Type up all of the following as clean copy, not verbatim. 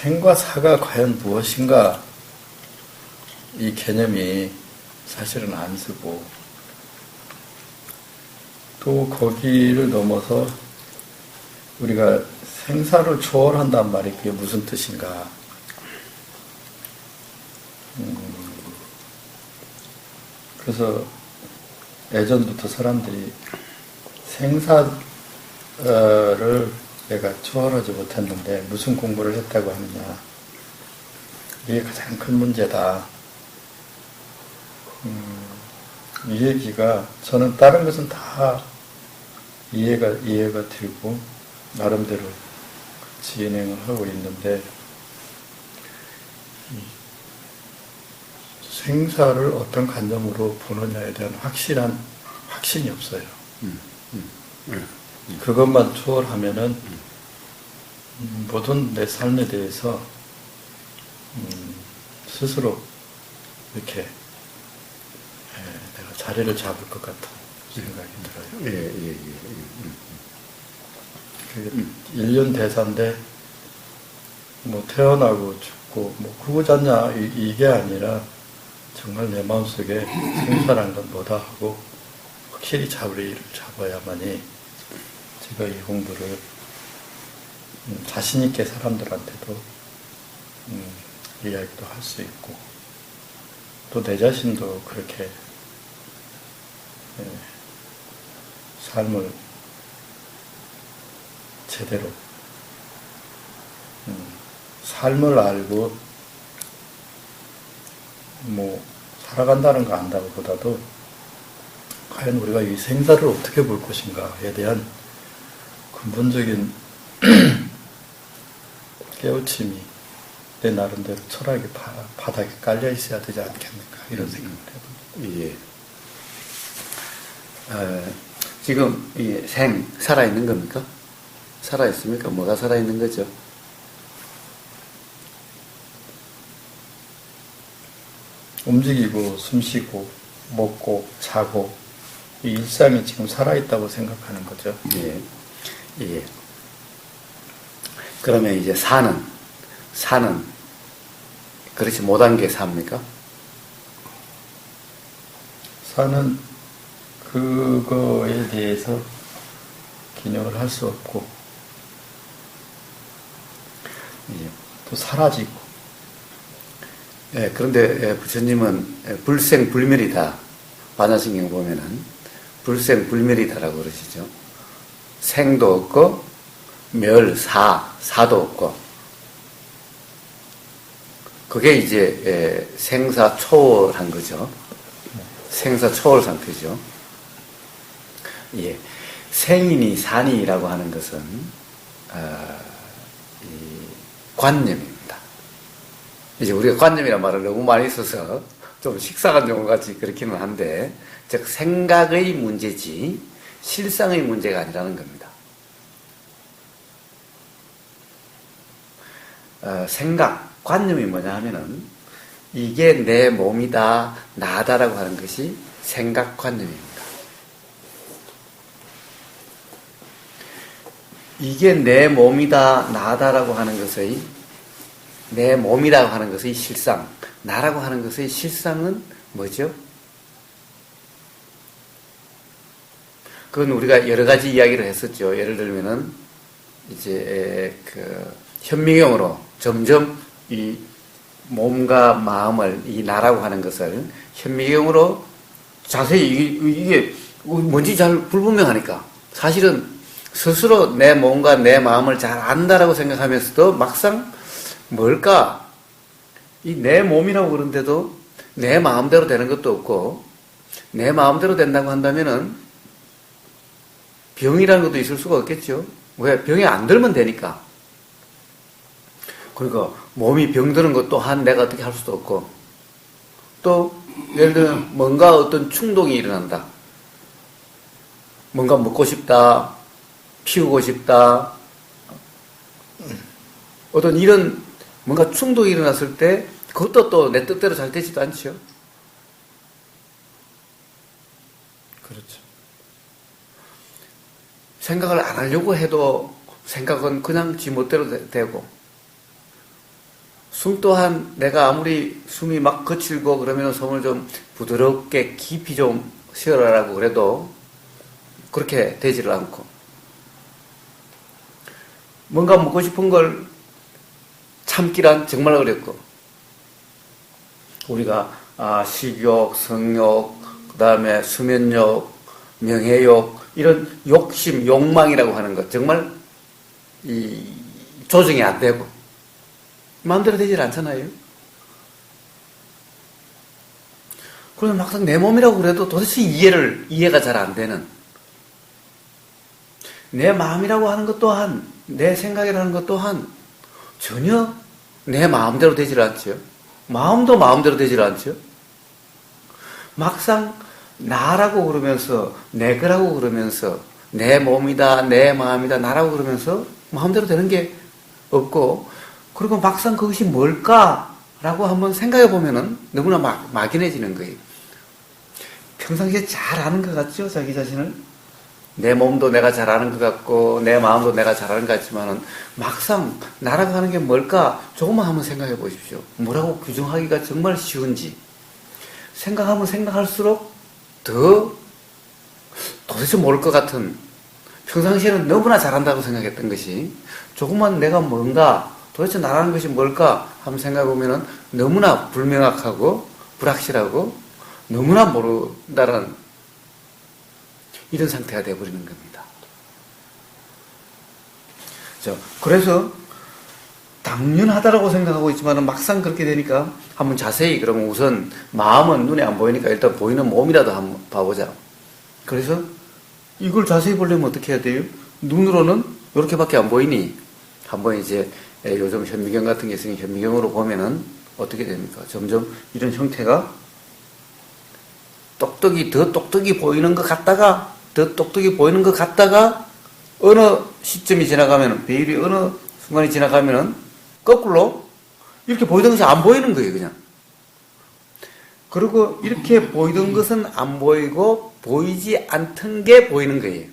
생과 사가 과연 무엇인가 이 개념이 사실은 안 쓰고 또 거기를 넘어서 우리가 생사를 초월한단 말이 그게 무슨 뜻인가. 그래서 예전부터 사람들이 생사를 내가 초월하지 못했는데 무슨 공부를 했다고 하느냐. 이게 가장 큰 문제다. 이 얘기가 저는 다른 것은 다 이해가 되고 나름대로 진행을 하고 있는데 생사를 어떤 관점으로 보느냐에 대한 확신이 없어요. 그것만 초월하면은 모든 내 삶에 대해서 스스로 이렇게 내가 자리를 잡을 것 같은 생각이 들어요. 인륜 대사인데 뭐 태어나고 죽고 뭐 그거잖냐 이게 아니라 정말 내 마음속에 생사란 건 뭐다 하고 확실히 자리를 잡아야만이 제가 이 공부를 자신 있게 사람들한테도 이야기도 할 수 있고 또 내 자신도 그렇게 삶을 제대로 삶을 알고 뭐 살아간다는 거 안다고 보다도 과연 우리가 이 생사를 어떻게 볼 것인가에 대한 근본적인 깨우침이 내 나름대로 철학의 바닥에 깔려 있어야 되지 않겠는가 이런 생각을 해봅니다. 예. 지금 이 생 살아있는 겁니까? 살아있습니까? 뭐가 살아있는 거죠? 움직이고 숨쉬고 먹고 자고 이 일상이 지금 살아있다고 생각하는 거죠. 예. 그러면 이제 사는 그렇지 못한 게 삽니까? 사는 그거에 대해서 기념을 할 수 없고 또 사라지고. 그런데 부처님은 불생불멸이다. 반야심경 보면은 불생불멸이다라고 그러시죠. 생도 없고 사도 없고 그게 이제 생사 초월한 거죠. 생사 초월 상태죠. 생이니 산이라고 하는 것은 관념입니다. 이제 우리가 관념이라는 말을 너무 많이 써서 좀 식상한 용어 같이 그렇기는 한데, 즉 생각의 문제지 실상의 문제가 아니라는 겁니다. 생각, 관념이 뭐냐 하면은 이게 내 몸이다, 나다라고 하는 것이 생각관념입니다. 이게 내 몸이다, 나다라고 하는 것의 내 몸이라고 하는 것의 실상, 나라고 하는 것의 실상은 뭐죠? 그건 우리가 여러 가지 이야기를 했었죠. 예를 들면은 이제 현미경으로 점점 이 몸과 마음을 이 나라고 하는 것을 현미경으로 자세히 이게 뭔지 잘 불분명하니까 사실은 스스로 내 몸과 내 마음을 잘 안다라고 생각하면서도 막상 뭘까? 이 내 몸이라고 그러는데도 내 마음대로 되는 것도 없고, 내 마음대로 된다고 한다면은 병이라는 것도 있을 수가 없겠죠. 왜? 병이 안 들면 되니까. 그러니까 몸이 병드는 것 또한 내가 어떻게 할 수도 없고, 또 예를 들면 뭔가 어떤 충동이 일어난다. 뭔가 먹고 싶다, 피우고 싶다, 어떤 이런 뭔가 충동이 일어났을 때 그것도 또 내 뜻대로 잘 되지도 않죠. 그렇죠. 생각을 안 하려고 해도 생각은 그냥 지 멋대로 되고, 숨 또한 내가 아무리 숨이 막 거칠고 그러면 숨을 좀 부드럽게 깊이 좀 쉬어라라고 그래도 그렇게 되지를 않고, 뭔가 먹고 싶은 걸 참기란 정말 어렵고, 우리가 식욕, 성욕, 그 다음에 수면욕, 명예욕, 이런 욕심, 욕망이라고 하는 것 정말 조정이 안 되고 마음대로 되질 않잖아요. 그래서 막상 내 몸이라고 그래도 도대체 이해가 잘 안 되는, 내 마음이라고 하는 것 또한, 내 생각이라는 것 또한 전혀 내 마음대로 되질 않죠. 마음도 마음대로 되질 않죠. 막상 나라고 그러면서, 내 거라고 그러면서, 내 몸이다, 내 마음이다, 나라고 그러면서 마음대로 되는 게 없고, 그리고 막상 그것이 뭘까라고 한번 생각해 보면은 너무나 막연해지는 거예요. 평상시에 잘 아는 것 같죠, 자기 자신을? 내 몸도 내가 잘 아는 것 같고, 내 마음도 내가 잘 아는 것 같지만은, 막상 나라고 하는 게 뭘까? 조금만 한번 생각해 보십시오. 뭐라고 규정하기가 정말 쉬운지. 생각하면 생각할수록 도대체 모를 것 같은, 평상시에는 너무나 잘한다고 생각했던 것이 조금만 내가 뭔가, 도대체 나라는 것이 뭘까 한번 생각해 보면은 너무나 불명확하고 불확실하고 너무나 모른다는 이런 상태가 되어버리는 겁니다. 그래서 당연하다라고 생각하고 있지만 막상 그렇게 되니까 한번 자세히, 그러면 우선 마음은 눈에 안 보이니까 일단 보이는 몸이라도 한번 봐보자. 그래서 이걸 자세히 보려면 어떻게 해야 돼요? 눈으로는 이렇게밖에 안 보이니 한번 이제 요즘 현미경 같은 게 있으니 현미경으로 보면은 어떻게 됩니까? 점점 이런 형태가 더 똑똑히 보이는 것 같다가, 어느 시점이 지나가면은, 배율이 어느 순간이 지나가면은 거꾸로 이렇게 보이던 것이 안 보이는 거예요, 그냥. 그리고 이렇게 보이던 것은 안 보이고 보이지 않던 게 보이는 거예요.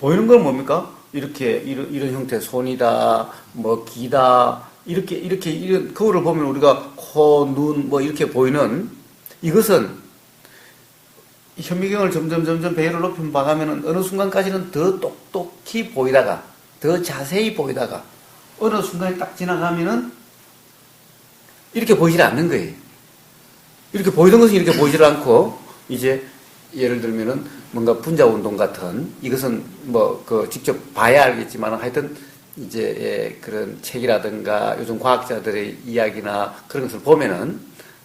보이는 건 뭡니까? 이런 형태, 손이다, 뭐 귀다, 이런 거울을 보면 우리가 코, 눈, 뭐 이렇게 보이는, 이것은 현미경을 점점 배열을 높이면 봐가면은 어느 순간까지는 더 똑똑히 보이다가, 더 자세히 보이다가, 어느 순간이 딱 지나가면은 이렇게 보이질 않는 거예요. 이렇게 보이던 것은 이렇게 보이질 않고, 이제 예를 들면은 뭔가 분자 운동 같은, 이것은 뭐 직접 봐야 알겠지만 하여튼 이제 그런 책이라든가 요즘 과학자들의 이야기나 그런 것을 보면은,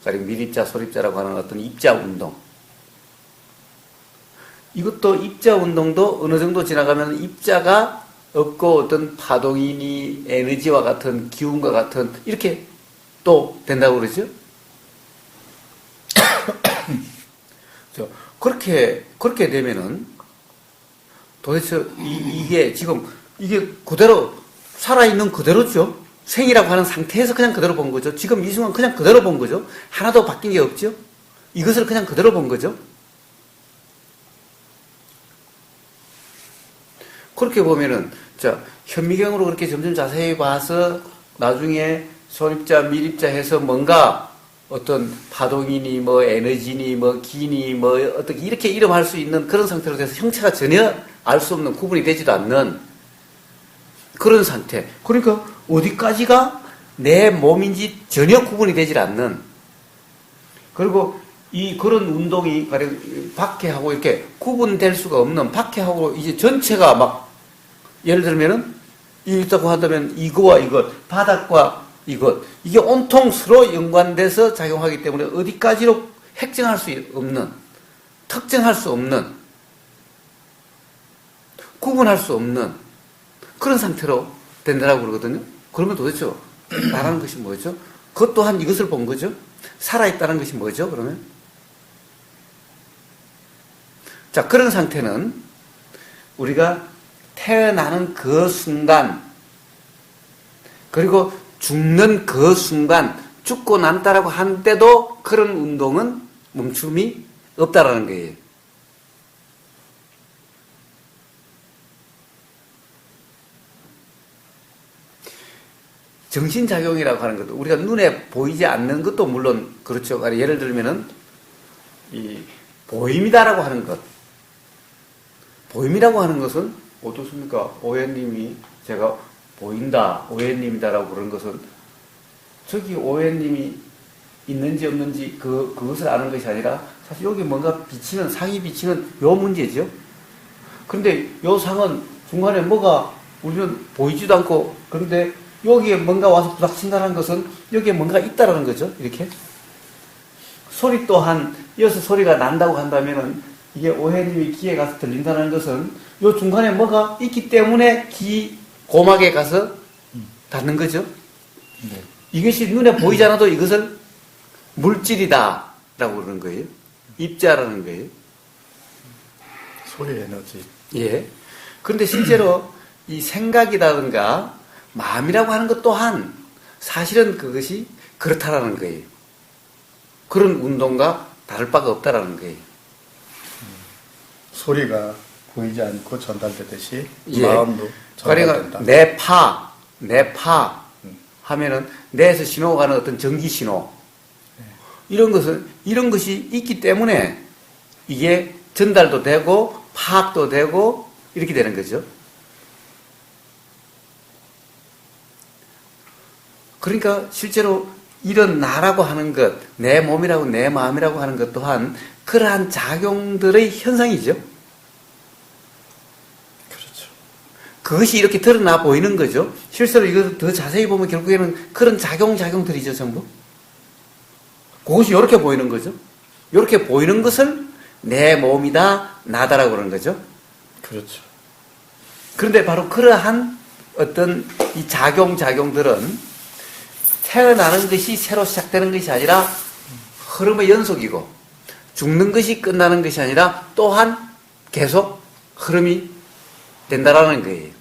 가령 밀입자, 소립자라고 하는 어떤 입자 운동, 이것도 입자 운동도 어느 정도 지나가면 입자가 없고 어떤 파동이니 에너지와 같은, 기운과 같은, 이렇게 또 된다고 그러죠. 그렇게 되면은 도대체 이게 지금 이게 그대로 살아있는 그대로죠. 생이라고 하는 상태에서 그냥 그대로 본 거죠. 지금 이 순간 그냥 그대로 본 거죠. 하나도 바뀐 게 없죠. 이것을 그냥 그대로 본 거죠. 그렇게 보면은, 현미경으로 그렇게 점점 자세히 봐서 나중에 손입자, 밀입자 해서 뭔가 어떤 파동이니 뭐 에너지니 뭐 기니 뭐 어떻게 이렇게 이름할 수 있는 그런 상태로 돼서 형체가 전혀 알 수 없는, 구분이 되지도 않는 그런 상태. 그러니까 어디까지가 내 몸인지 전혀 구분이 되질 않는, 그리고 그런 운동이 가령 박해하고 이렇게 구분될 수가 없는, 박해하고 이제 전체가 막, 예를 들면은 있다고 한다면 이거와 이것, 바닥과 이것, 이게 온통 서로 연관돼서 작용하기 때문에 어디까지로 핵정할 수 없는, 특정할 수 없는, 구분할 수 없는 그런 상태로 된다고 그러거든요. 그러면 도대체 나라는 것이 뭐죠? 그것 또한 이것을 본 거죠. 살아있다는 것이 뭐죠, 그러면? 그런 상태는 우리가 태어나는 그 순간, 그리고 죽는 그 순간, 죽고 난다라고 하는데도 그런 운동은 멈춤이 없다라는 거예요. 정신작용이라고 하는 것도 우리가 눈에 보이지 않는 것도 물론 그렇죠. 예를 들면은 이 보임이다라고 하는 것. 보임이라고 하는 것은 어떻습니까? 오해님이 제가 보인다, 오해님이다라고 그런 것은 저기 오해님이 있는지 없는지 그것을 아는 것이 아니라 사실 여기 뭔가 비치는, 상이 비치는 요 문제죠. 그런데 요 상은 중간에 뭐가 우리는 보이지도 않고 그런데 여기에 뭔가 와서 부닥친다는 것은 여기에 뭔가 있다라는 거죠. 이렇게. 소리 또한 이어서 소리가 난다고 한다면은 이게 오해님이 귀에 가서 들린다는 것은 요 중간에 뭐가 있기 때문에 귀 고막에 가서 닿는 거죠. 네. 이것이 눈에 보이지 않아도 이것을 물질이다 라고 그러는 거예요. 입자라는 거예요. 소리 에너지. 예. 그런데 실제로 이 생각이라든가 마음이라고 하는 것 또한 사실은 그것이 그렇다라는 거예요. 그런 운동과 다를 바가 없다라는 거예요. 소리가 보이지 않고 전달되듯이 예. 마음도 전달된다. 그러니까 내 파 하면은 뇌에서 신호가 가는 어떤 전기 신호 이런 것이 있기 때문에 이게 전달도 되고 파악도 되고 이렇게 되는 거죠. 그러니까 실제로 이런 나라고 하는 것, 내 몸이라고 내 마음이라고 하는 것 또한 그러한 작용들의 현상이죠. 그렇죠. 그것이 이렇게 드러나 보이는 거죠. 실제로 이걸 더 자세히 보면 결국에는 그런 작용들이죠, 전부. 그것이 이렇게 보이는 거죠. 이렇게 보이는 것을 내 몸이다, 나다라고 그러는 거죠. 그렇죠. 그런데 바로 그러한 어떤 이 작용들은 태어나는 것이 새로 시작되는 것이 아니라 흐름의 연속이고 죽는 것이 끝나는 것이 아니라 또한 계속 흐름이 된다라는 거예요.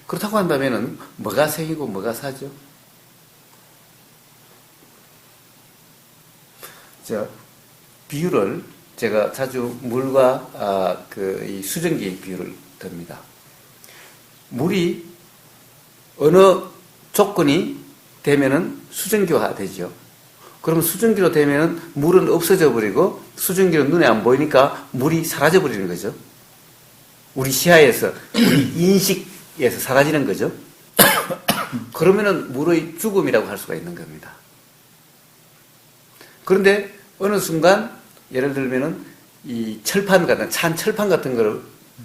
그렇다고 한다면은 뭐가 생이고 뭐가 사죠? 비유를 제가 자주 물과 이 수증기 비유를 듭니다. 물이 어느 조건이 되면은 수증기화 되죠. 그러면 수증기로 되면은 물은 없어져 버리고 수증기는 눈에 안 보이니까 물이 사라져 버리는 거죠. 우리 시야에서, 우리 인식에서 사라지는 거죠. 그러면은 물의 죽음이라고 할 수가 있는 겁니다. 그런데 어느 순간 예를 들면은 이 철판 같은 찬 철판 같은 거를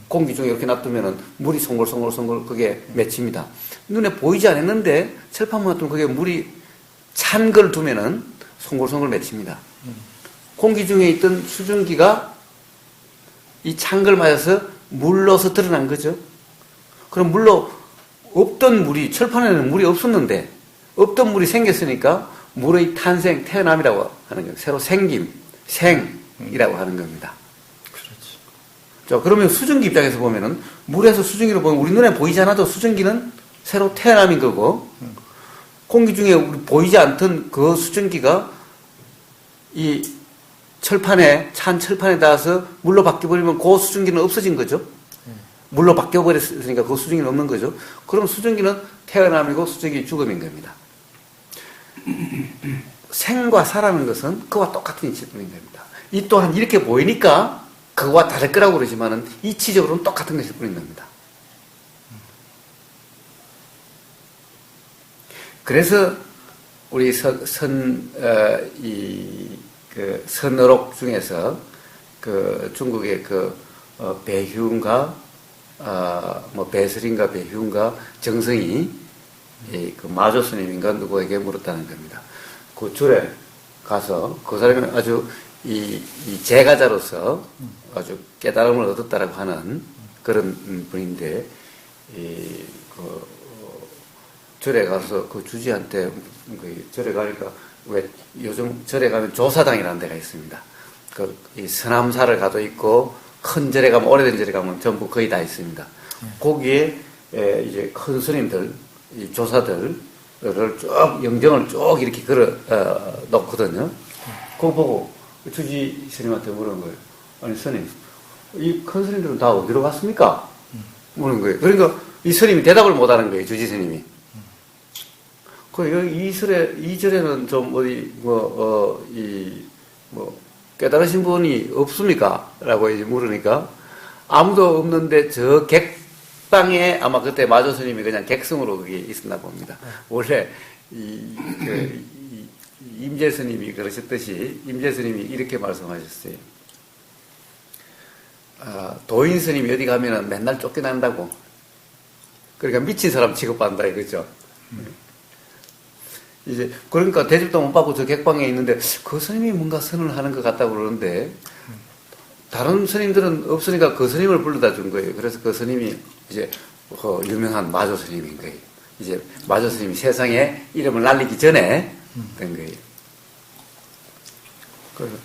공기 중에 이렇게 놔두면은 물이 송골송골 그게 맺힙니다. 눈에 보이지 않았는데 철판만 놔두면 그게 물이 찬 걸 두면은 송골송골 맺힙니다. 공기 중에 있던 수증기가 이 찬 걸 맞아서 물로서 드러난 거죠. 그럼 물로 없던 물이 철판에는 물이 없었는데 없던 물이 생겼으니까 물의 탄생, 태어남이라고 하는 거예요. 새로 생김, 생이라고 하는 겁니다. 그렇지. 자, 그러면 수증기 입장에서 보면은 물에서 수증기로 보면 우리 눈에 보이지 않아도 수증기는 새로 태어남인 거고 공기 중에 우리 보이지 않던 그 수증기가 이 철판에 찬 철판에 닿아서 물로 바뀌어버리면 그 수증기는 없어진 거죠. 물로 바뀌어버렸으니까 그 수증기는 없는 거죠. 그럼 수증기는 태어남이고 수증기 죽음인 겁니다. 생과 사라는 것은 그와 똑같은 이치뿐인 겁니다. 이 또한 이렇게 보이니까 그와 다를 거라고 그러지만은 이치적으로는 똑같은 것일 뿐인 겁니다. 그래서 우리 선어록 중에서 그 중국의 배휴인가 배설인가 배휴인가 정성이 그 마조 스님인가 누구에게 물었다는 겁니다. 그 절에 가서 그 사람이 아주 이 제가자로서 아주 깨달음을 얻었다라고 하는 그런 분인데 절에 가서 그 주지한테 절에 가니까 왜 요즘 절에 가면 조사당이라는 데가 있습니다. 이 서남사를 가도 있고 큰 절에 가면 오래된 절에 가면 전부 거의 다 있습니다. 거기에 이제 큰 스님들 이 조사들을 쭉 영정을 쭉 이렇게 걸어 놓거든요. 그거 보고 주지 스님한테 물은 거예요. 아니 스님, 이 큰 스님들은 다 어디로 갔습니까? 물은 거예요. 그러니까 이 스님이 대답을 못 하는 거예요, 주지 스님이. 이 절에는 좀 어디, 깨달으신 분이 없습니까? 라고 이제 물으니까 아무도 없는데 저 객방에 아마 그때 마조 스님이 그냥 객성으로 그게 있었나 봅니다. 원래 임재 스님이 그러셨듯이 임재 스님이 이렇게 말씀하셨어요. 도인 스님이 어디 가면은 맨날 쫓겨난다고. 그러니까 미친 사람 취급한다 이거죠. 이제 그러니까 대접도 못 받고 저 객방에 있는데 그 스님이 뭔가 선을 하는 것 같다고 그러는데 다른 스님들은 없으니까 그 스님을 불러다 준 거예요. 그래서 그 스님이 이제 유명한 마조 스님인 거예요. 이제 마조 스님이 세상에 이름을 날리기 전에 된 거예요. 그래서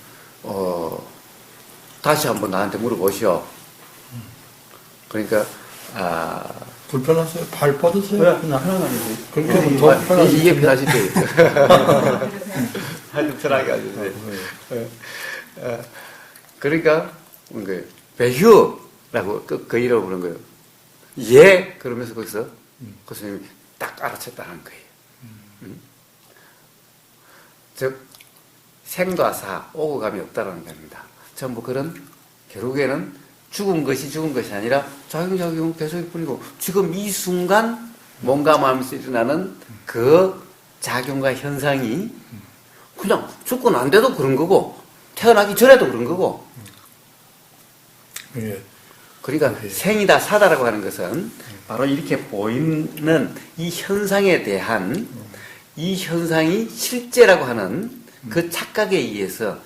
다시 한번 나한테 물어보시오. 그러니까 불편하세요? 발 뻗으세요? 그냥 편안하게. 그렇게 하면 더 편하시죠. 이게 편하실 때요. 하여튼 편하게 하세요. 그러니까 배휴라고 그 이름을 부른 거예요. 예 그러면서 거기서 그 스님이 딱 알아챘다는 거예요. 즉 생과 사 오고 감이 없다라는 겁니다. 전부 그런 결국에는 죽은 것이 아니라 작용 계속 뿐이고 지금 이 순간 몸과 마음에서 일어나는 그 작용과 현상이 그냥 죽고 난 데도 그런 거고 태어나기 전에도 그런 거고. 예. 그러니까 생이다 사다라고 하는 것은 바로 이렇게 보이는 이 현상에 대한 이 현상이 실제라고 하는 그 착각에 의해서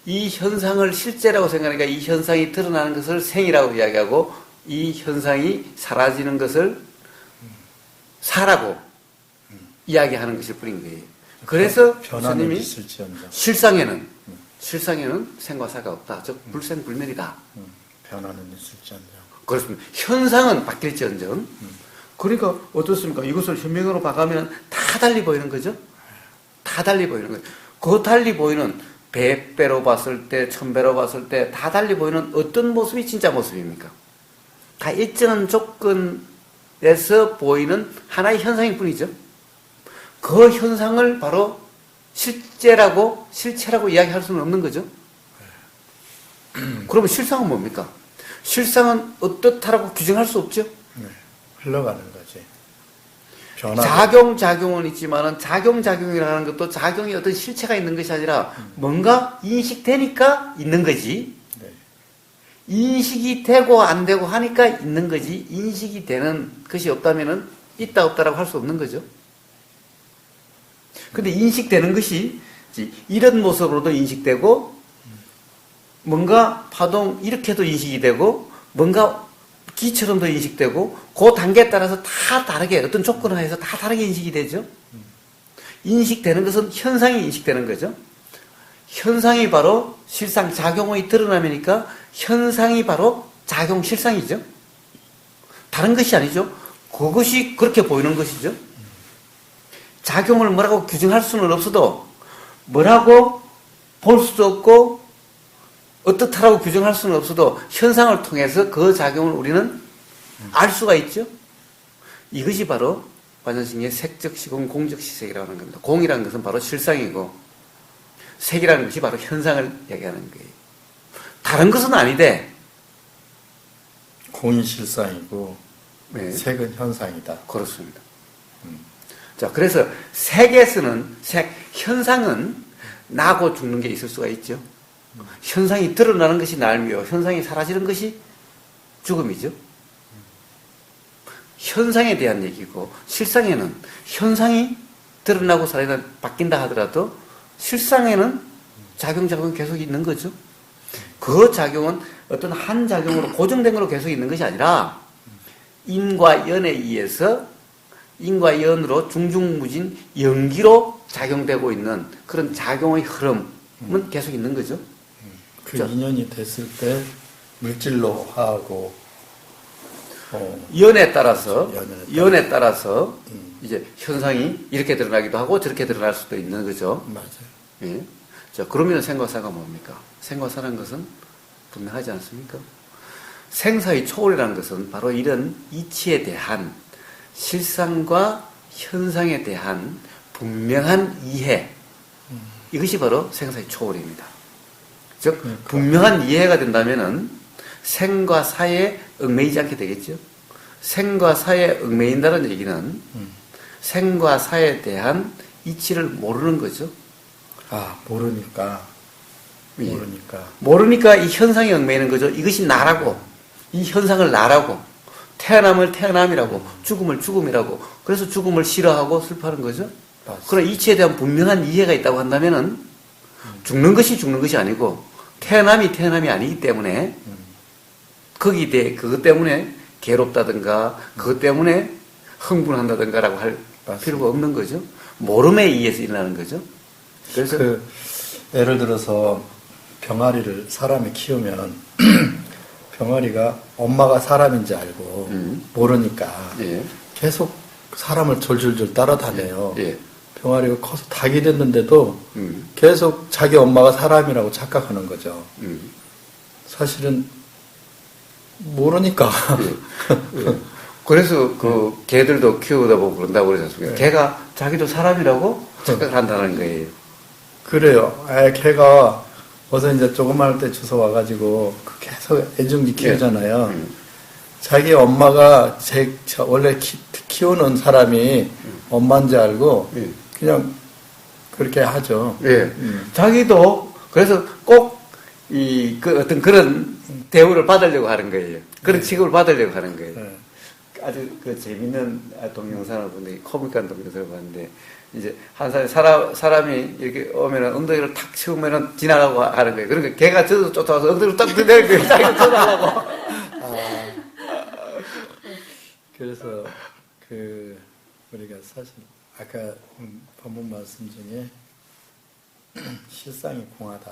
이 현상을 실제라고 생각하니까 이 현상이 드러나는 것을 생이라고 이야기하고 이 현상이 사라지는 것을 사라고 이야기하는 것일 뿐인 거예요. 그래서 변화는 스님이 있을지언정 실상에는 생과 사가 없다. 즉 불생불멸이다. 변화는 있을지언정. 그렇습니다. 현상은 바뀔지언정. 그러니까 어떻습니까? 이것을 현명으로 봐가면 다 달리 보이는 거죠. 다 달리 보이는 거죠. 그 달리 보이는 100배로 봤을 때, 1000배로 봤을 때 다 달리 보이는 어떤 모습이 진짜 모습입니까? 다 일정한 조건에서 보이는 하나의 현상일 뿐이죠. 그 현상을 바로 실체라고 이야기할 수는 없는 거죠. 그러면 실상은 뭡니까? 실상은 어떻다라고 규정할 수 없죠. 네. 흘러가는 거지. 작용은 있지만은 작용이라는 것도 작용이 어떤 실체가 있는 것이 아니라 뭔가 인식되니까 있는 거지. 네. 인식이 되고 안 되고 하니까 있는 거지. 인식이 되는 것이 없다면은 있다 없다라고 할 수 없는 거죠. 근데 인식되는 것이 이런 모습으로도 인식되고 뭔가 파동 이렇게도 인식이 되고 뭔가 기처럼도 인식되고 그 단계에 따라서 다 다르게 어떤 조건 하에서 다 다르게 인식이 되죠. 인식되는 것은 현상이 인식되는 거죠. 현상이 바로 실상 작용의 드러남이니까 현상이 바로 작용 실상이죠. 다른 것이 아니죠. 그것이 그렇게 보이는 것이죠. 작용을 뭐라고 규정할 수는 없어도 뭐라고 볼 수도 없고 어떻다라고 규정할 수는 없어도 현상을 통해서 그 작용을 우리는 알 수가 있죠. 이것이 바로 반전신의 색적 시공, 공적 시색이라고 하는 겁니다. 공이라는 것은 바로 실상이고 색이라는 것이 바로 현상을 얘기하는 거예요. 다른 것은 아닌데 공이 실상이고 네. 색은 현상이다. 그렇습니다. 자, 그래서 색에서는 현상은 나고 죽는 게 있을 수가 있죠. 현상이 드러나는 것이 날며 현상이 사라지는 것이 죽음이죠. 현상에 대한 얘기고 실상에는 현상이 드러나고 사라지다 바뀐다 하더라도 실상에는 작용이 계속 있는 거죠. 그 작용은 어떤 한 작용으로 고정된 걸로 계속 있는 것이 아니라 인과 연에 의해서 인과 연으로 중중무진 연기로 작용되고 있는 그런 작용의 흐름은 계속 있는 거죠. 그 인연이 됐을 때 물질로 하고 연에 따라서 이제 현상이 이렇게 드러나기도 하고 저렇게 드러날 수도 있는 거죠. 맞아요. 예. 자, 그러면 생과 사가 뭡니까? 생과 사라는 것은 분명하지 않습니까? 생사의 초월이라는 것은 바로 이런 이치에 대한 실상과 현상에 대한 분명한 이해, 이것이 바로 생사의 초월입니다. 즉 분명한 이해가 된다면은 생과 사에 얽매이지 않게 되겠죠. 생과 사에 얽매인다는 얘기는 생과 사에 대한 이치를 모르는 거죠. 아, 모르니까. 예. 모르니까. 이 현상에 얽매이는 거죠. 이것이 나라고, 이 현상을 나라고, 태어남을 태어남이라고, 죽음을 죽음이라고, 그래서 죽음을 싫어하고 슬퍼하는 거죠. 맞습니다. 그런 이치에 대한 분명한 이해가 있다고 한다면은 죽는 것이 죽는 것이 아니고 태어남이 태어남이 아니기 때문에 그것 때문에 괴롭다든가 그것 때문에 흥분한다든가라고 할 맞습니다. 필요가 없는 거죠. 모름에 의해서 일어나는 거죠. 그래서 예를 들어서 병아리를 사람이 키우면 병아리가 엄마가 사람인지 알고 모르니까 예. 계속 사람을 졸졸졸 따라다녀요. 예. 병아리가 커서 닭이 됐는데도 계속 자기 엄마가 사람이라고 착각하는 거죠. 사실은 모르니까. 예. 그래서 그 개들도 키우다 보고 그런다고 그러지 않습니까? 네. 개가 자기도 사람이라고 착각을 한다는 거예요. 그래요. 걔가 어서 이제 조그마할 때 주워 와가지고 계속 애중지 키우잖아요. 자기 엄마가 원래 키우는 사람이 엄마인지 알고 그냥 그렇게 하죠. 예. 자기도 그래서 꼭 어떤 그런 대우를 받으려고 하는 거예요. 그런 취급을 받으려고 하는 거예요. 네. 아주 그 재밌는 동영상을 보는데, 코믹한 동영상을 봤는데, 이제 한 사람이 이렇게 오면은 엉덩이를 탁 치우면은 지나가고 하는 거예요. 그러니까 걔가 저도 쫓아와서 엉덩이를 딱 내는 거예요. 자기가 쳐달라고. 그래서 우리가 사실 아까 본문 말씀 중에 실상이 공하다.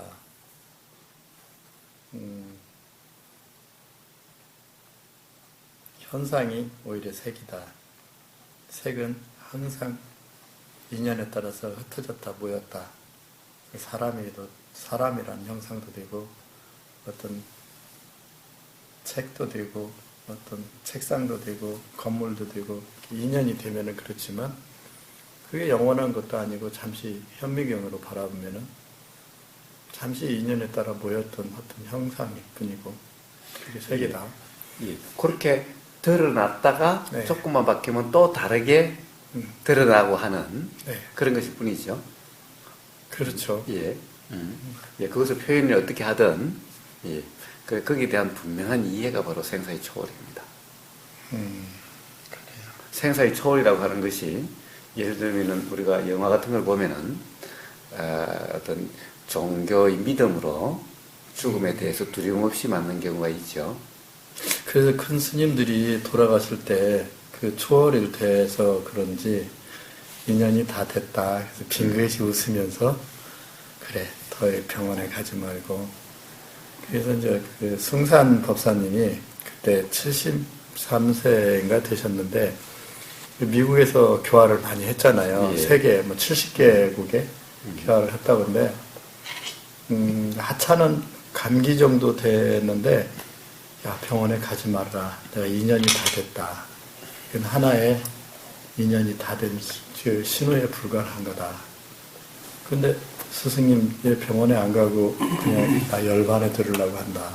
현상이 오히려 색이다. 색은 항상 인연에 따라서 흩어졌다 모였다. 사람이란 형상도 되고 어떤 책도 되고 어떤 책상도 되고 건물도 되고 인연이 되면은 그렇지만 그게 영원한 것도 아니고 잠시 현미경으로 바라보면은 잠시 인연에 따라 모였던 어떤 형상일 뿐이고 그게 색이다. 예. 그렇게 드러났다가 네. 조금만 바뀌면 또 다르게 드러나고 하는 네. 그런 것일 뿐이죠. 그렇죠. 예. 예. 그것을 표현을 어떻게 하든, 예. 거기에 대한 분명한 이해가 바로 생사의 초월입니다. 그래요. 생사의 초월이라고 하는 것이 예를 들면 우리가 영화 같은 걸 보면은 어떤 종교의 믿음으로 죽음에 대해서 두려움 없이 맞는 경우가 있죠. 그래서 큰 스님들이 돌아가실 때 그 초월일 돼서 그런지 인연이 다 됐다. 그래서 빙긋이 웃으면서 그래 더 병원에 가지 말고. 그래서 이제 그 승산 법사님이 그때 73세인가 되셨는데 미국에서 교화를 많이 했잖아요. 예. 세계 뭐 70개국에 교화를 했다고 하는데 하찮은 감기 정도 됐는데 야 병원에 가지 말라. 내가 인연이 다 됐다. 이건 하나의 인연이 다 된 신호에 불과한 거다. 근데 스승님 얘 병원에 안 가고 그냥 나 열반에 들으려고 한다.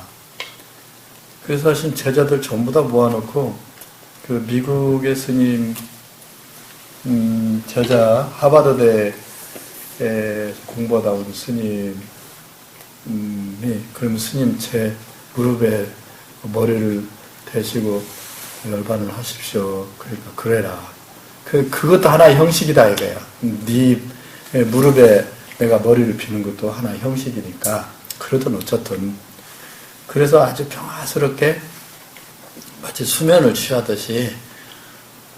그래서 하신 제자들 전부 다 모아놓고 그 미국의 스님 제자 하버드대에 공부하다 온 스님이 그러면 스님 제 무릎에 머리를 대시고 열반을 하십시오. 그러니까 그래라. 그것도 하나의 형식이다 이거야. 네 무릎에 내가 머리를 비는 것도 하나의 형식이니까 그러든 어쨌든 그래서 아주 평화스럽게 마치 수면을 취하듯이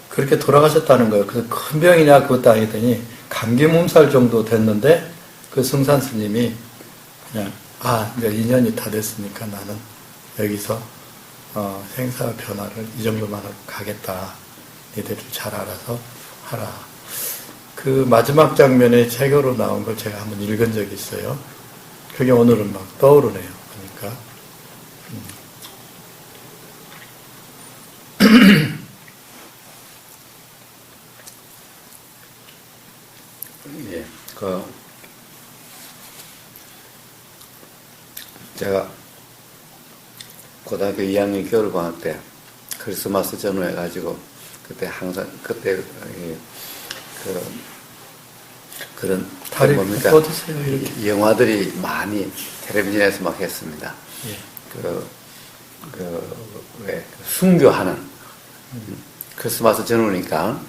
그렇게 돌아가셨다는 거예요. 그래서 큰 병이냐 그것도 아니더니 감기 몸살 정도 됐는데 그 승산 스님이 그냥 이제 인연이 다 됐으니까 나는 여기서 생사 변화를 이 정도만 가겠다. 니들이 잘 알아서 하라. 그 마지막 장면에 책으로 나온 걸 제가 한번 읽은 적이 있어요. 그게 오늘은 막 떠오르네요. 그러니까 예, 제가 고등학교 2학년 겨울방학 때 크리스마스 전후해가지고 그때 항상 그때 그런 다리 뭡니까? 뻗으세요 이렇게. 영화들이 많이 텔레비전에서 막 했습니다. 예. 왜 순교하는 크리스마스 전후니까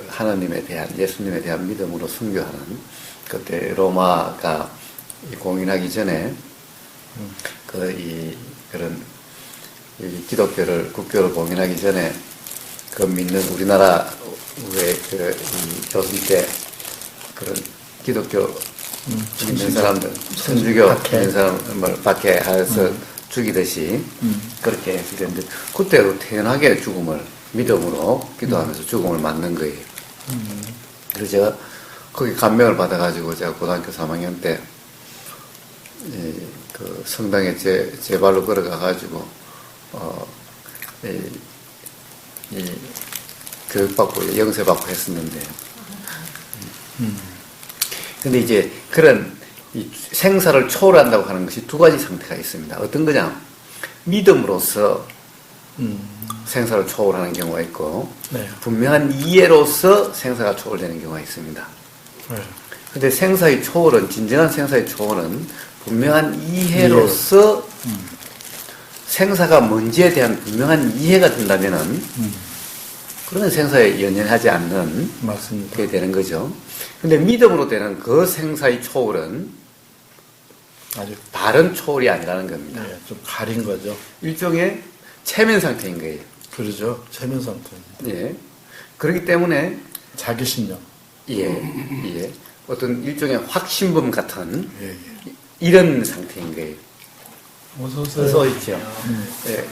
하나님에 대한 예수님에 대한 믿음으로 순교하는 그때 로마가 공인하기 전에 그런 기독교를 국교를 공인하기 전에 그 믿는 우리나라 이 조선 때 그런 기독교 믿는 사람들 천주교 믿는 사람을 박해해서 죽이듯이 그렇게 했는데 그때도 태연하게 죽음을 믿음으로 기도하면서 죽음을 맞는 거예요. 그래서 제가 거기 감명을 받아가지고 제가 고등학교 3학년 때 그 성당에 제 발로 걸어가가지고 교육받고 영세받고 했었는데 근데 이제 그런 이 생사를 초월한다고 하는 것이 두 가지 상태가 있습니다. 어떤 거냐? 믿음으로써 생사를 초월하는 경우가 있고 네. 분명한 이해로서 생사가 초월되는 경우가 있습니다. 근데 생사의 초월은 진정한 생사의 초월은 분명한 이해로서 생사가 뭔지에 대한 분명한 이해가 된다면은 그러면 생사에 연연하지 않는 맞습니다. 그게 되는 거죠. 근데 믿음으로 되는 그 생사의 초월은 아주 바른 초월이 아니라는 겁니다. 네, 좀 가린 거죠. 일종의 체면 상태인 거예요. 그러죠. 체면 상태. 예. 그렇기 때문에 자기 신념. 예. 어떤 일종의 확신범 같은 예. 이런 상태인 거예요. 어서 오세요. 써 있죠. 예.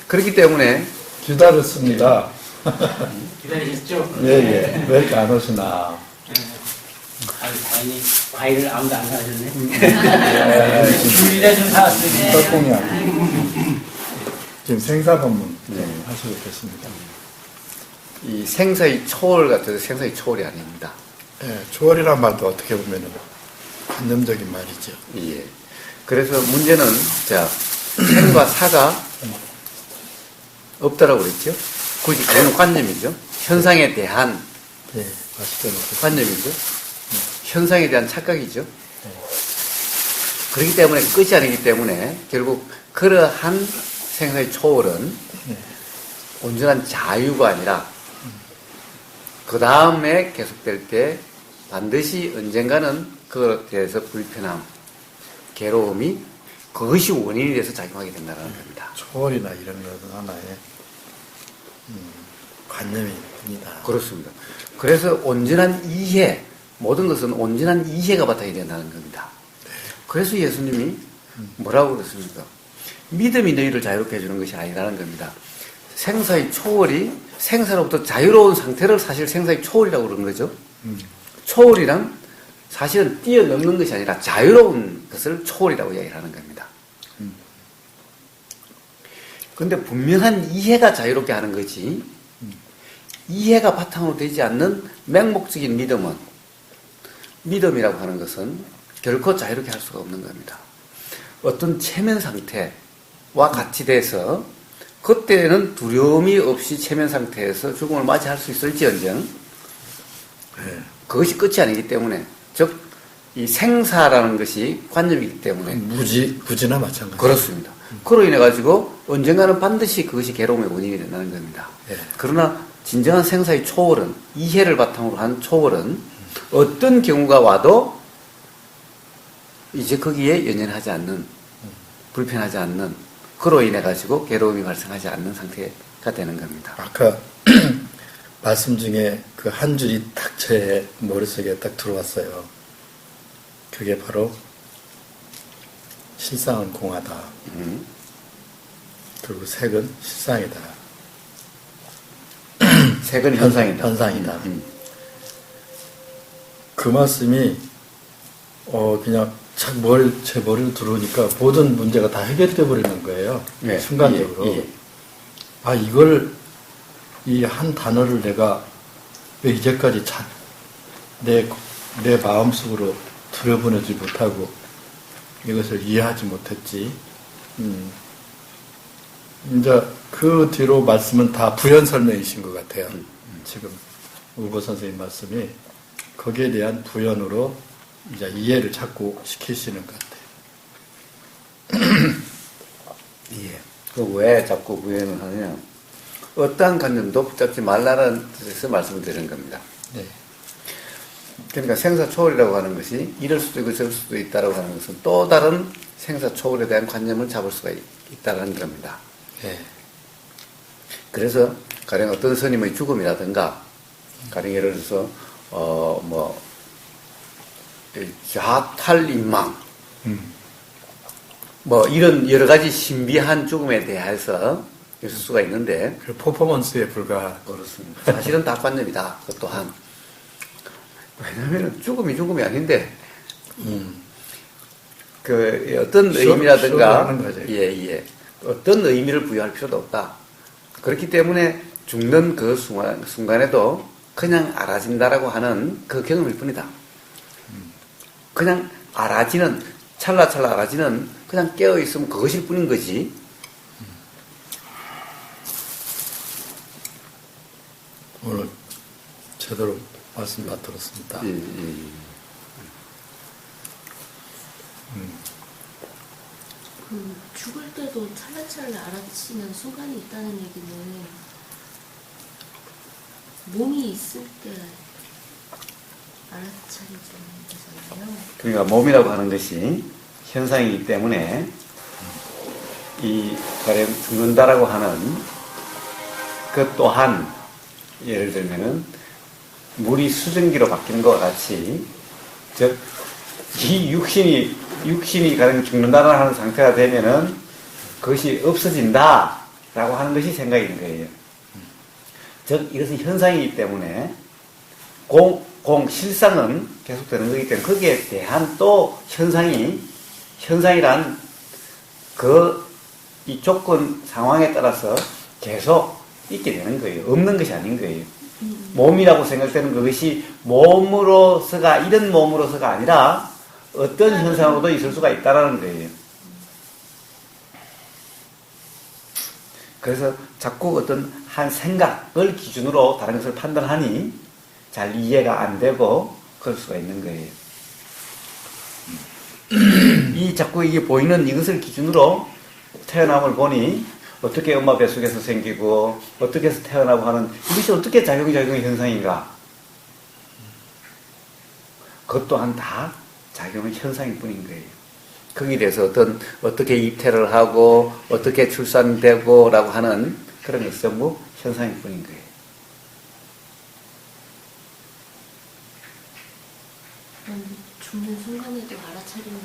그렇기 때문에 기다렸습니다. 기다리셨죠? 예. 왜 이렇게 안 오시나. 아니, 과일을 아무도 안 사주네. 귤이라 좀 사왔어요. 떡공이 아니고. 지금 생사법문 하시고 계십니다. 이 생사의 초월 같아서 생사의 초월이 아닙니다. 예, 초월이란 말도 어떻게 보면 관념적인 말이죠. 예. 그래서 문제는 자 생과 사가 없다라고 그랬죠. 굳이 그건 관념이죠. 현상에 대한 예, 맛있게 먹겠습니다. 관념이죠. 현상에 대한 착각이죠. 그렇기 때문에 끝이 아니기 때문에 결국 그러한 생사의 초월은 온전한 자유가 아니라 그 다음에 계속될 때 반드시 언젠가는 그것에 대해서 불편함, 괴로움이 그것이 원인이 돼서 작용하게 된다는 겁니다. 초월이나 이런 것은 하나의 관념입니다. 그렇습니다. 그래서 온전한 이해, 모든 것은 온전한 이해가 바탕이 된다는 겁니다. 그래서 예수님이 뭐라고 그랬습니까? 믿음이 너희를 자유롭게 해주는 것이 아니라는 겁니다. 생사의 초월이 생사로부터 자유로운 상태를 사실 생사의 초월이라고 그러는 거죠. 초월이란 사실은 뛰어넘는 것이 아니라 자유로운 것을 초월이라고 이야기를 하는 겁니다. 그런데 분명한 이해가 자유롭게 하는 거지 이해가 바탕으로 되지 않는 맹목적인 믿음이라고 하는 것은 결코 자유롭게 할 수가 없는 겁니다. 어떤 체면 상태와 같이 돼서 그때는 두려움이 없이 체면 상태에서 죽음을 맞이할 수 있을지언정 그것이 끝이 아니기 때문에 즉 이 생사라는 것이 관념이기 때문에 무지나 마찬가지. 그렇습니다. 그로 인해 가지고 언젠가는 반드시 그것이 괴로움의 원인이 된다는 겁니다. 예. 그러나 진정한 생사의 초월은 이해를 바탕으로 한 초월은 어떤 경우가 와도 이제 거기에 연연하지 않는 불편하지 않는 그로 인해 가지고 괴로움이 발생하지 않는 상태가 되는 겁니다. 아까 말씀 중에 그 한 줄이 딱 제 머릿속에 딱 들어왔어요. 그게 바로 실상은 공하다. 그리고 색은 실상이다. 색은 현상이다. 현상이다. 그 말씀이 그냥 제 머리로 들어오니까 모든 문제가 다 해결돼 버리는 거예요. 네. 순간적으로. 예, 예. 아, 이걸, 이 한 단어를 내가 왜 이제까지 내 마음속으로 들여보내지 못하고 이것을 이해하지 못했지. 이제 그 뒤로 말씀은 다 부연 설명이신 것 같아요. 지금 우보 선생님 말씀이 거기에 대한 부연으로 이제 이해를 자꾸 시키시는 것 같아요. 예. 그 왜 자꾸 부연을 하냐? 어떠한 관념도 붙잡지 말라는 뜻에서 말씀을 드리는 겁니다. 네. 그러니까 생사초월이라고 하는 것이 이럴 수도 있고 저럴 수도 있다라고 하는 것은 또 다른 생사초월에 대한 관념을 잡을 수가 있다는 겁니다. 네. 그래서 가령 어떤 스님의 죽음이라든가 가령 예를 들어서 자탈인망 뭐 이런 여러 가지 신비한 죽음에 대해서 있을 수가 있는데 그 퍼포먼스에 불과한. 그렇습니다. 사실은 다 관념이다. 그 또한 왜냐하면 죽음이 아닌데 그 어떤 의미라든가 하는 거죠. 예 어떤 의미를 부여할 필요도 없다. 그렇기 때문에 죽는 그 순간에도 그냥 알아진다라고 하는 그 경험일 뿐이다. 그냥 알아지는 찰나찰나 알아지는 그냥 깨어 있으면 그것일 뿐인 거지. 오늘 제대로 말씀 다 들었습니다. 예. 그 죽을 때도 찰나찰나 알아치는 순간이 있다는 얘기는 몸이 있을 때 알아차리는 거잖아요. 그러니까 몸이라고 하는 것이 현상이기 때문에 이 가령 죽는다라고 하는 그 또한 예를 들면은 물이 수증기로 바뀌는 것과 같이 즉 이 육신이 가령 죽는다라는 하는 상태가 되면은 그것이 없어진다라고 하는 것이 생각인 거예요. 즉 이것은 현상이기 때문에 실상은 계속되는 거기 때문에 거기에 대한 또 현상이란 이 조건 상황에 따라서 계속 있게 되는 거예요. 없는 것이 아닌 거예요. 몸이라고 생각되는 그것이 몸으로서가 이런 몸으로서가 아니라 어떤 현상으로도 있을 수가 있다라는 거예요. 그래서 자꾸 어떤 한 생각을 기준으로 다른 것을 판단하니 잘 이해가 안 되고 그럴 수가 있는 거예요. 이 자꾸 이게 보이는 이것을 기준으로 태어남을 보니 어떻게 엄마 뱃속에서 생기고 어떻게 해서 태어나고 하는 이것이 어떻게 작용의 현상인가? 그것 또한 다 작용의 현상일 뿐인 거예요. 거기에 대해서 어떻게 입퇴를 하고 어떻게 출산되고 라고 하는 그런 것이 전부 현상일 뿐인 거예요. 죽는 순간에도 알아차림만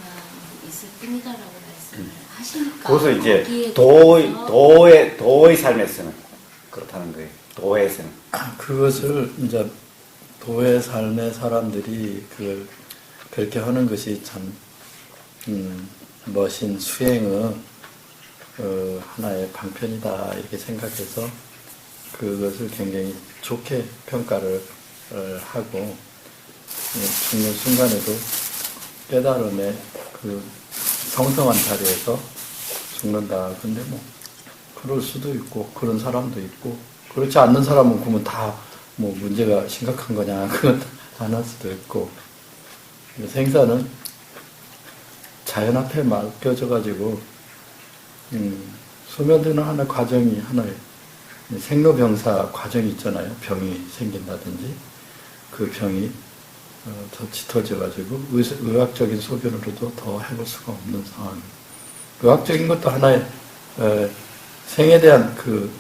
있을 뿐이다라고 말씀을 하시니까 그것을 이제 거기에 도의 삶에서는 그렇다는 거예요. 도에서는. 그것을 이제 도의 삶의 사람들이 그렇게 하는 것이 참 멋진 수행의 하나의 방편이다 이렇게 생각해서 그것을 굉장히 좋게 평가를 하고 죽는 순간에도 깨달음의 그 성성한 자리에서 죽는다. 근데 뭐 그럴 수도 있고 그런 사람도 있고 그렇지 않는 사람은 그러면 다 뭐 문제가 심각한 거냐 그건 안 할 수도 있고 생사는 자연 앞에 맡겨져 가지고 소멸되는 하나의 과정이 하나의 생로병사 과정이 있잖아요. 병이 생긴다든지 그 병이 더 짙어져 가지고 의학적인 소견으로도 더 해볼 수가 없는 상황. 의학적인 것도 하나의 생에 대한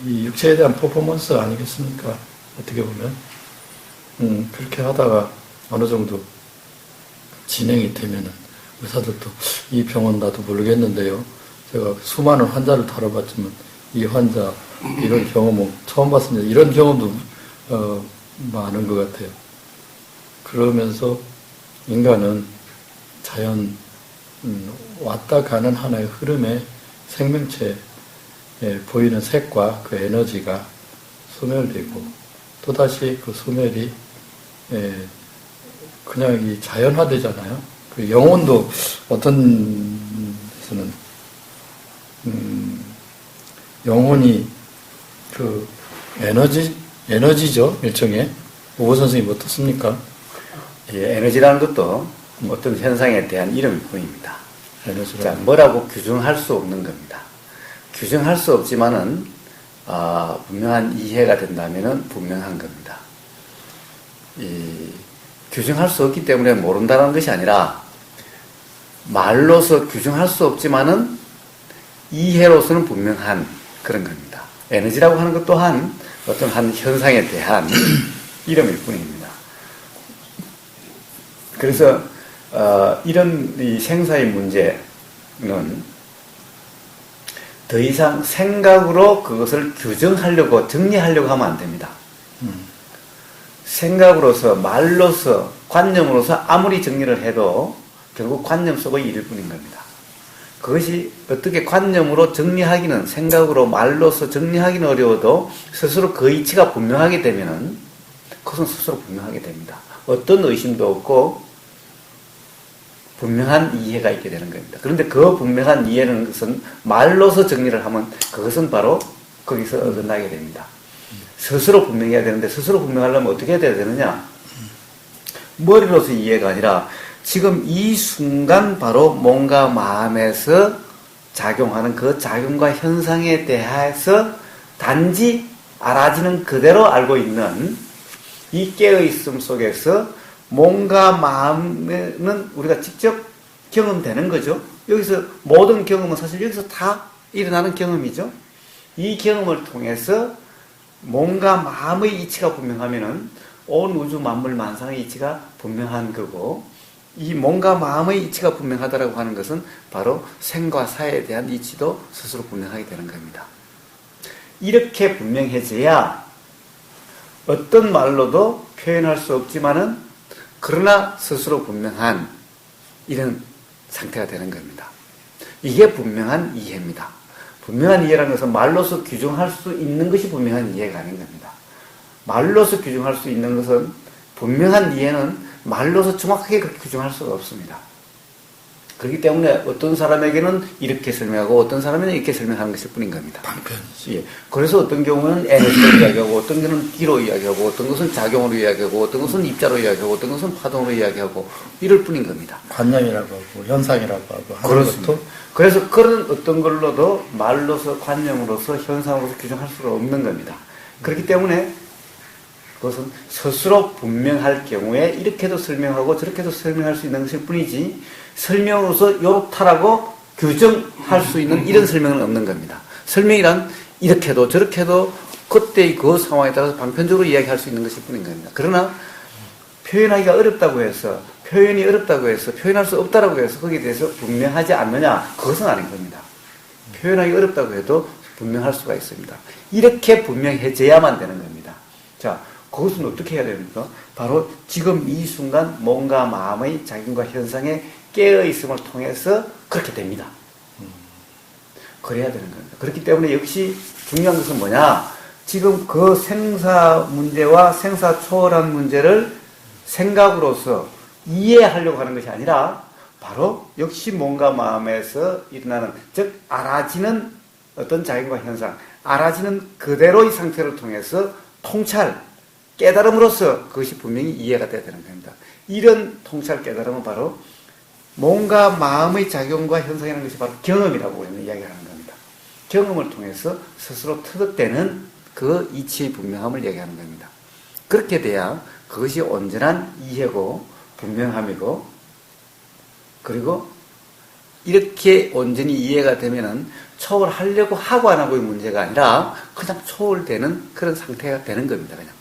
이 육체에 대한 퍼포먼스 아니겠습니까? 어떻게 보면 그렇게 하다가 어느 정도 진행이 되면은 의사들도 이 병은 나도 모르겠는데요. 제가 수많은 환자를 다뤄봤지만 이 환자 이런 경험은 처음 봤습니다. 이런 경험도 많은 것 같아요. 그러면서 인간은 자연 왔다 가는 하나의 흐름에 생명체에 보이는 색과 그 에너지가 소멸되고 또다시 그 소멸이 그냥 이 자연화되잖아요. 그 영혼도 어떤 데서는 영혼이 그 에너지죠, 일종의. 오고 선생님 어떻습니까? 예, 에너지라는 것도 어떤 현상에 대한 이름일 뿐입니다. 에너지가. 자, 뭐라고 규정할 수 없는 겁니다. 규정할 수 없지만은 분명한 이해가 된다면은 분명한 겁니다. 규정할 수 없기 때문에 모른다는 것이 아니라 말로서 규정할 수 없지만은 이해로서는 분명한 그런 겁니다. 에너지라고 하는 것 또한 어떤 한 현상에 대한 이름일 뿐입니다. 그래서 이런 이 생사의 문제는 더 이상 생각으로 그것을 규정하려고 정리하려고 하면 안 됩니다. 생각으로서 말로서 관념으로서 아무리 정리를 해도 결국 관념 속의 일일 뿐인 겁니다. 그것이 어떻게 관념으로 정리하기는 생각으로 말로서 정리하기는 어려워도 스스로 그 이치가 분명하게 되면은 그것은 스스로 분명하게 됩니다. 어떤 의심도 없고 분명한 이해가 있게 되는 겁니다. 그런데 그 분명한 이해는 것은 말로서 정리를 하면 그것은 바로 거기서 어긋나게 됩니다. 스스로 분명해야 되는데 스스로 분명하려면 어떻게 해야 되느냐? 머리로서 이해가 아니라 지금 이 순간 바로 뭔가 마음에서 작용하는 그 작용과 현상에 대해서 단지 알아지는 그대로 알고 있는 이 깨어있음 속에서 뭔가 마음에는 우리가 직접 경험되는 거죠. 여기서 모든 경험은 사실 여기서 다 일어나는 경험이죠. 이 경험을 통해서 뭔가 마음의 이치가 분명하면은 온 우주 만물 만상의 이치가 분명한 거고, 이 뭔가 마음의 이치가 분명하다라고 하는 것은 바로 생과 사에 대한 이치도 스스로 분명하게 되는 겁니다. 이렇게 분명해져야 어떤 말로도 표현할 수 없지만은 그러나 스스로 분명한 이런 상태가 되는 겁니다. 이게 분명한 이해입니다. 분명한 이해라는 것은 말로서 규정할 수 있는 것이 분명한 이해가 아닌 겁니다. 말로서 규정할 수 있는 것은 분명한 이해는 말로서 정확하게 그렇게 규정할 수가 없습니다. 그렇기 때문에 어떤 사람에게는 이렇게 설명하고 어떤 사람에게는 이렇게 설명하는 것일 뿐인 겁니다. 방편이지. 예. 그래서 어떤 경우는 에너지로 이야기하고 어떤 경우는 기로 이야기하고 어떤 것은 작용으로 이야기하고 어떤 것은 입자로 이야기하고 어떤 것은 파동으로 이야기하고 이럴 뿐인 겁니다. 관념이라고 하고 현상이라고 하고 하는 그렇습니다. 것도 그래서 그런 어떤 걸로도 말로서 관념으로서 현상으로서 규정할 수가 없는 겁니다. 그렇기 때문에 그것은 스스로 분명할 경우에 이렇게도 설명하고 저렇게도 설명할 수 있는 것일 뿐이지 설명으로서 요렇다라고 규정할 수 있는 이런 설명은 없는 겁니다. 설명이란 이렇게도 저렇게도 그때의 그 상황에 따라서 방편적으로 이야기할 수 있는 것일 뿐인 겁니다. 그러나 표현하기가 어렵다고 해서 표현이 어렵다고 해서 표현할 수 없다라고 해서 거기에 대해서 분명하지 않느냐, 그것은 아닌 겁니다. 표현하기 어렵다고 해도 분명할 수가 있습니다. 이렇게 분명해져야만 되는 겁니다. 자, 그것은 어떻게 해야 됩니까? 바로 지금 이 순간 뭔가 마음의 작용과 현상에 깨어있음을 통해서 그렇게 됩니다. 그래야 되는 겁니다. 그렇기 때문에 역시 중요한 것은 뭐냐? 지금 그 생사 문제와 생사 초월한 문제를 생각으로서 이해하려고 하는 것이 아니라 바로 역시 뭔가 마음에서 일어나는, 즉 알아지는 어떤 작용과 현상, 알아지는 그대로의 상태를 통해서 통찰, 깨달음으로써 그것이 분명히 이해가 돼야 되는 겁니다. 이런 통찰 깨달음은 바로 뭔가 마음의 작용과 현상이라는 것이 바로 경험이라고 우리는 이야기하는 겁니다. 경험을 통해서 스스로 터득되는 그 이치의 분명함을 얘기하는 겁니다. 그렇게 돼야 그것이 온전한 이해고 분명함이고, 그리고 이렇게 온전히 이해가 되면은 초월하려고 하고 안 하고의 문제가 아니라 그냥 초월되는 그런 상태가 되는 겁니다. 그냥.